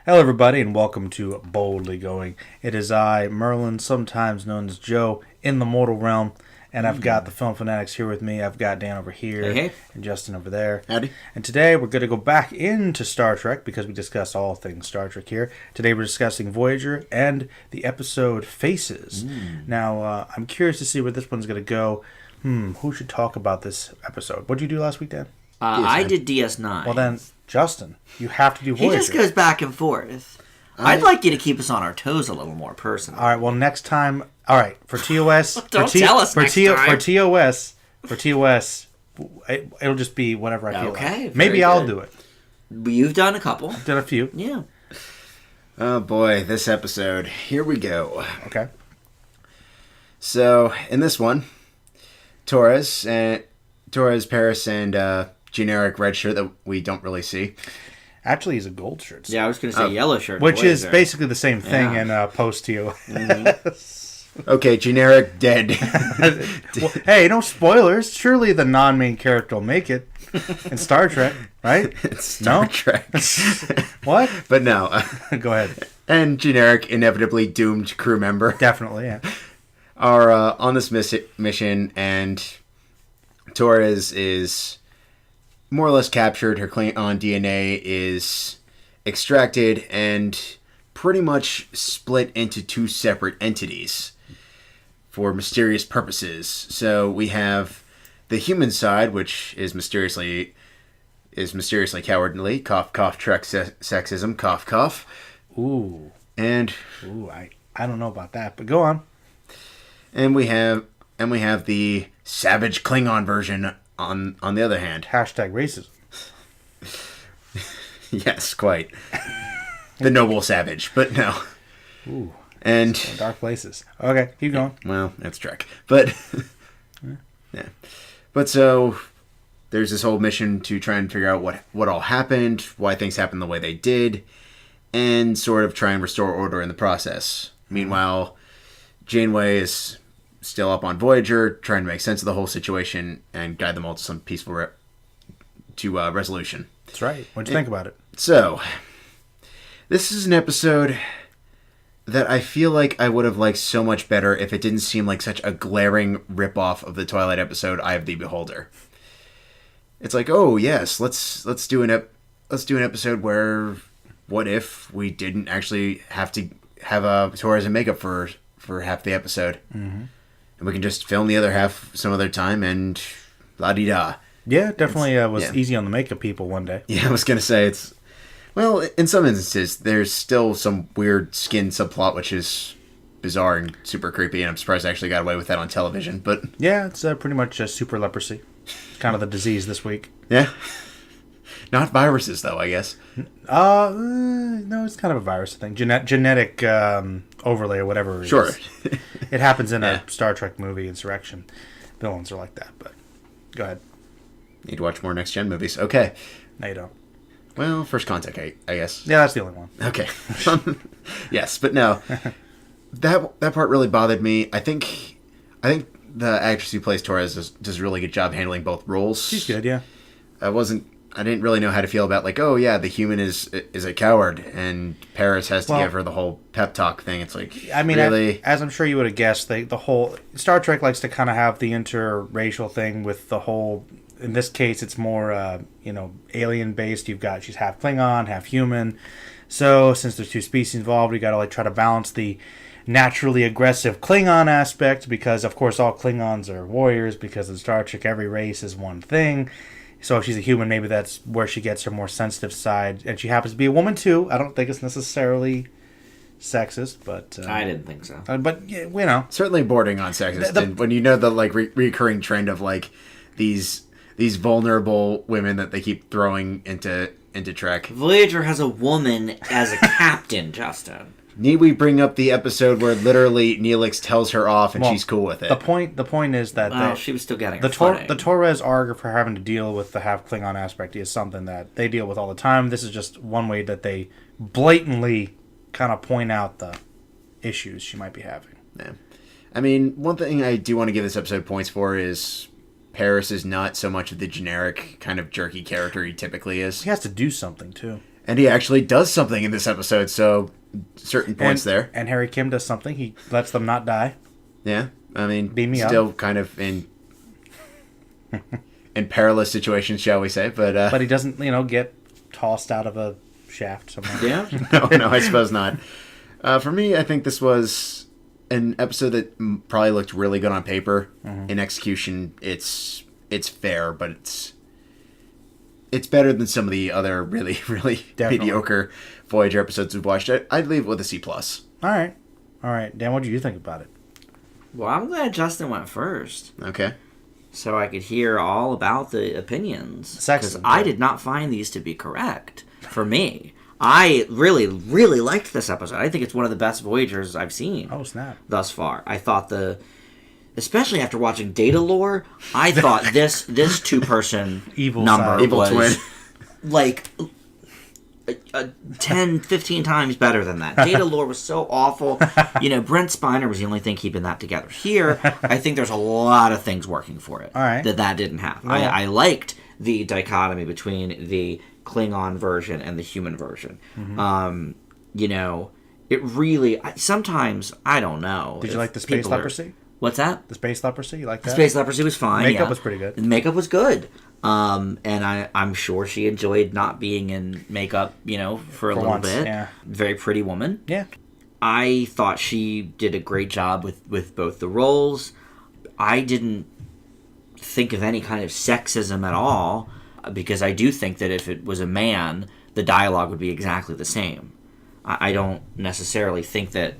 Hello, everybody, and welcome to Boldly Going. It is I, Merlin, sometimes known as Joe, in the mortal realm, and I've got the film fanatics here with me. I've got Dan over here, Hey. and Justin over there. Howdy. And today we're going to go back into Star Trek because we discuss all things Star Trek here. Today we're discussing Voyager and the episode Faces. Now, I'm curious to see where this one's going to go. Who should talk about this episode? What did you do last week, Dan? I did DS9. Well, then, Justin, you have to do Voyager. He just goes back and forth. I'd like you to keep us on our toes a little more personally. All right. Well, next time. All right. For TOS. Don't tell us next time. For TOS, it'll just be whatever I feel Okay, like. Maybe very I'll good. do it. You've done a couple. Did a few. Yeah. Oh boy, this episode. Here we go. Okay. So, in this one, Torres, Paris, and generic red shirt that we don't really see. Actually, he's a gold shirt. Yeah, I was going to say yellow shirt. Which is blazer. basically the same thing in post TOS. Okay, generic dead. Well, hey, no spoilers. Surely the non-main character will make it in Star Trek, right? It's Star Trek. What? But no. Go ahead. And generic, inevitably doomed crew member Definitely, yeah. are on this mission, and Torres is more or less captured. Her Klingon DNA is extracted and pretty much split into two separate entities for mysterious purposes. So we have the human side, which is mysteriously cowardly. Cough, cough, Trek sexism. Cough, cough. Ooh, And I don't know about that, but go on. and we have the savage Klingon version on the other hand. Hashtag racism. Yes, quite. The noble savage, but no. Ooh, And dark places. Okay, keep going. well, that's Trek. But yeah. But so there's this whole mission to try and figure out what all happened, why things happened the way they did, and sort of try and restore order in the process. Meanwhile, Janeway is still up on Voyager, trying to make sense of the whole situation and guide them all to some peaceful resolution. That's right. What'd you think about it? So, this is an episode that I feel like I would have liked so much better if it didn't seem like such a glaring ripoff of the Twilight episode Eye of the Beholder. It's like, oh yes, let's do an episode where what if we didn't actually have to have Torres and makeup for half the episode, and we can just film the other half some other time and la di da. Yeah, definitely was easy on the makeup people one day. Yeah, I was gonna say it's. Well, in some instances, there's still some weird skin subplot, which is bizarre and super creepy, and I'm surprised I actually got away with that on television, but... Yeah, it's pretty much super leprosy. Kind of the disease this week. Yeah. Not viruses, though, I guess. No, it's kind of a virus thing. Genetic overlay or whatever it Sure. is. It happens in a Star Trek movie, Insurrection. Villains are like that, but go ahead. Need to watch more Next Gen movies. Okay. No, you don't. Well, First Contact, I guess. Yeah, that's the only one. Okay. Yes, but no. That part really bothered me. I think the actress who plays Torres does a really good job handling both roles. She's good, yeah. I didn't really know how to feel about, like, oh yeah, the human is a coward, and Paris has to give her the whole pep talk thing. It's like, I mean, really? as I'm sure you would have guessed, the whole Star Trek likes to kind of have the interracial thing with the whole. In this case, it's more alien based. She's half Klingon, half human. So since there's two species involved, we got to try to balance the naturally aggressive Klingon aspect, because of course all Klingons are warriors, because in Star Trek every race is one thing. So if she's a human, maybe that's where she gets her more sensitive side. And she happens to be a woman, too. I don't think it's necessarily sexist, but... I didn't think so. But, yeah, Certainly bordering on sexist. And when you know the, recurring trend of, these vulnerable women that they keep throwing into Trek. Voyager has a woman as a captain, Justin. Need we bring up the episode where literally Neelix tells her off and she's cool with it? The point is that she was still getting her footing. The Torres arc for having to deal with the half Klingon aspect is something that they deal with all the time. This is just one way that they blatantly kind of point out the issues she might be having. Yeah. I mean, one thing I do want to give this episode points for is Paris is not so much of the generic kind of jerky character he typically is. He has to do something too. And he actually does something in this episode, so certain points there. And Harry Kim does something. He lets them not die. Yeah, I mean, Beam me still up. kind of in perilous situations, shall we say? But he doesn't, get tossed out of a shaft somewhere. Yeah. no, I suppose not. For me, I think this was an episode that probably looked really good on paper. Mm-hmm. In execution, it's fair, but it's better than some of the other really, really mediocre Voyager episodes we've watched. I'd leave it with a C+. All right. Dan, what do you think about it? Well, I'm glad Justin went first. Okay. So I could hear all about the opinions. Because I did not find these to be correct for me. I really, really liked this episode. I think it's one of the best Voyagers I've seen. Oh, snap. Thus far. I thought especially after watching Data Lore, I thought this two-person evil number evil was twin. like 10, 15 times better than that. Data Lore was so awful. Brent Spiner was the only thing keeping that together. Here, I think there's a lot of things working for it. All right. That didn't have. Yeah. I liked the dichotomy between the Klingon version and the human version. Mm-hmm. It really... Sometimes, I don't know. Did you like the space leprosy? What's that? The space leprosy? You like that? The space leprosy was fine. Makeup was pretty good. The makeup was good. And I'm sure she enjoyed not being in makeup, for a little once, bit. Yeah. Very pretty woman. Yeah. I thought she did a great job with both the roles. I didn't think of any kind of sexism at all, because I do think that if it was a man, the dialogue would be exactly the same. I don't necessarily think that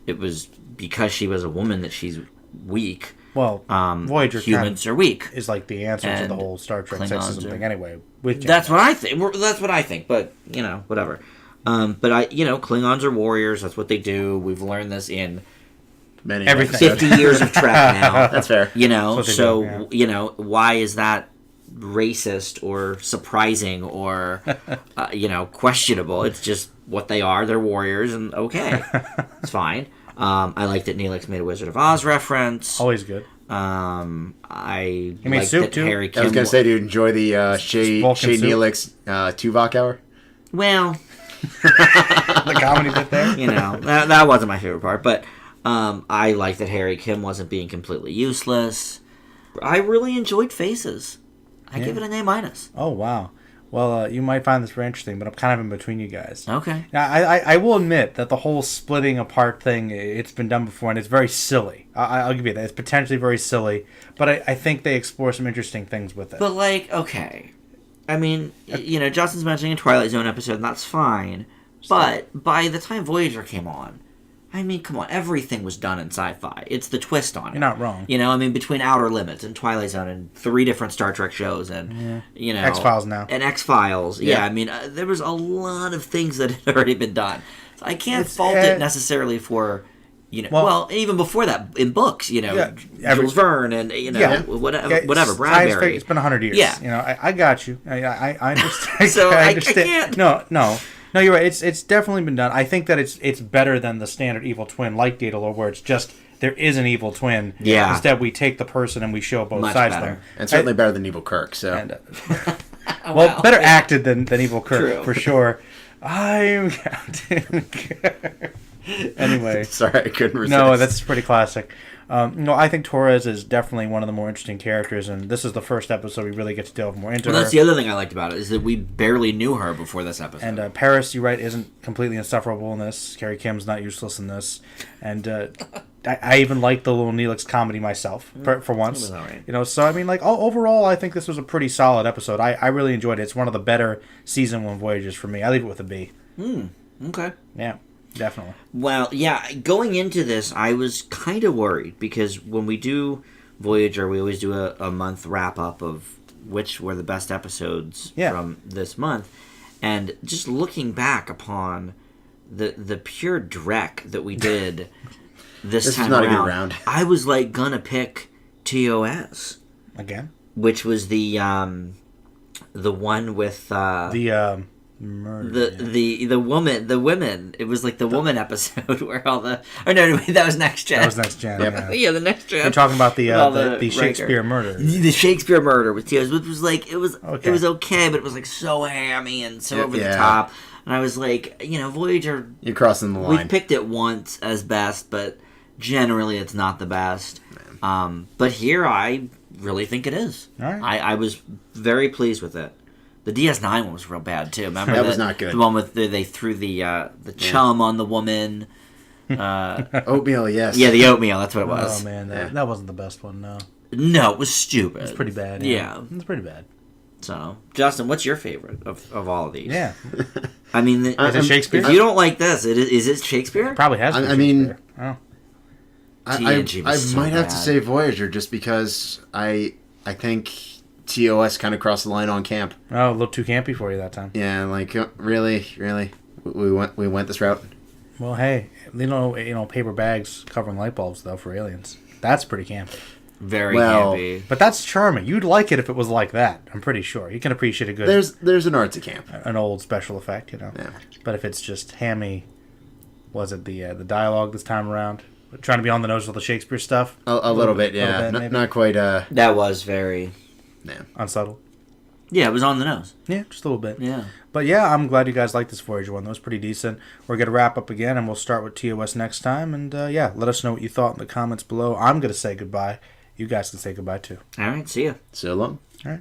it was because she was a woman that she's weak. Well, Voyager humans are weak. Is like the answer to the whole Star Trek sexism thing anyway. That's what I think. That's what I think. But whatever. But Klingons are warriors. That's what they do. We've learned this in everything. 50 years of Trek now. That's fair. Why is that racist or surprising or questionable? It's just what they are. They're warriors, and okay, it's fine. I like that Neelix made a Wizard of Oz reference. Always good. I made like soup that too. Harry Kim I was going to say, do you enjoy the Shay Neelix Tuvok hour? Well, the comedy bit there. That wasn't my favorite part, but I like that Harry Kim wasn't being completely useless. I really enjoyed Faces. I give it an A-. Oh, wow. Well, you might find this very interesting, but I'm kind of in between you guys. Okay. Now, I will admit that the whole splitting apart thing, it's been done before, and it's very silly. I'll give you that. It's potentially very silly, but I think they explore some interesting things with it. But, okay. I mean, Justin's mentioning a Twilight Zone episode, and that's fine. But by the time Voyager came on, I mean, come on, everything was done in sci-fi. It's the twist on it. You're not wrong. Between Outer Limits and Twilight Zone and 3 different Star Trek shows and, X-Files now. And X-Files. Yeah, I mean, there was a lot of things that had already been done. So I can't fault it necessarily for, even before that, in books, Jules Verne and, whatever, Bradbury. It's been 100 years. Yeah. I got you. I understand. So I understand. No, you're right. It's definitely been done. I think that it's better than the standard evil twin like Data Lore, where it's just there is an evil twin. Yeah. Instead, we take the person and we show both Much sides better. of them. And certainly better than Evil Kirk. So, better acted than Evil Kirk. True. For sure. I'm Captain Kirk. Anyway, sorry, I couldn't resist. No, that's pretty classic. I think Torres is definitely one of the more interesting characters, and this is the first episode we really get to delve more into her. That's the other thing I liked about it, is that we barely knew her before this episode. And Paris, you're right, isn't completely insufferable in this. Carrie Kim's not useless in this. And I even like the little Neelix comedy myself, for once. Right. So I mean, overall, I think this was a pretty solid episode. I really enjoyed it. It's one of the better Season 1 Voyages for me. I leave it with a B. Okay. Yeah. Definitely. Well, yeah, going into this, I was kind of worried, because when we do Voyager, we always do a month wrap-up of which were the best episodes from this month. And just looking back upon the pure dreck that we did this time not around, a good round. I was gonna pick TOS. Again? Which was the one with... Murder. The women. It was like the woman episode where all the. Oh no, wait, that was Next Gen. That was Next Gen. Yep. Yeah, the Next Gen. You're talking about the Riker. Shakespeare murder. The Shakespeare murder with Teos, which was like it was Okay. it was okay, but it was like so hammy and so over the Yeah. top. And I was like, Voyager. You're crossing the We line. picked it once as best, but generally it's not the best. But here I really think it is. All right. I was very pleased with it. The DS9 one was real bad too. Remember That was not good. The one with they threw the chum on the woman. Oatmeal, yes. Yeah, the oatmeal. That's what it was. Oh man, Yeah. that wasn't the best one. No, No, it was stupid. it's pretty bad. Yeah. It's pretty bad. So, Justin, what's your favorite of all of these? Yeah, I mean, is it Shakespeare? if you don't like this, is it Shakespeare? Probably has. To be I mean- Shakespeare. Oh. TNG I was so might have to bad. say Voyager just because I think TOS kind of crossed the line on camp. Oh, a little too campy for you that time. Yeah, like really, we went this route. Well, hey, paper bags covering light bulbs though for aliens. That's pretty campy. Very Well, campy. But that's charming. You'd like it if it was like that. I'm pretty sure you can appreciate a good There's an art to camp. an old special effect, Yeah. But if it's just hammy, was it the dialogue this time around? Trying to be on the nose with the Shakespeare stuff. A little bit, yeah. bit, maybe. Not quite. That was very. Yeah. Unsubtle. Yeah, it was on the nose. Yeah, just a little bit. Yeah. But yeah, I'm glad you guys liked this Voyager one. That was pretty decent. We're going to wrap up again, and we'll start with TOS next time. And yeah, let us know what you thought in the comments below. I'm going to say goodbye. You guys can say goodbye too. All right, see ya. So long. All right.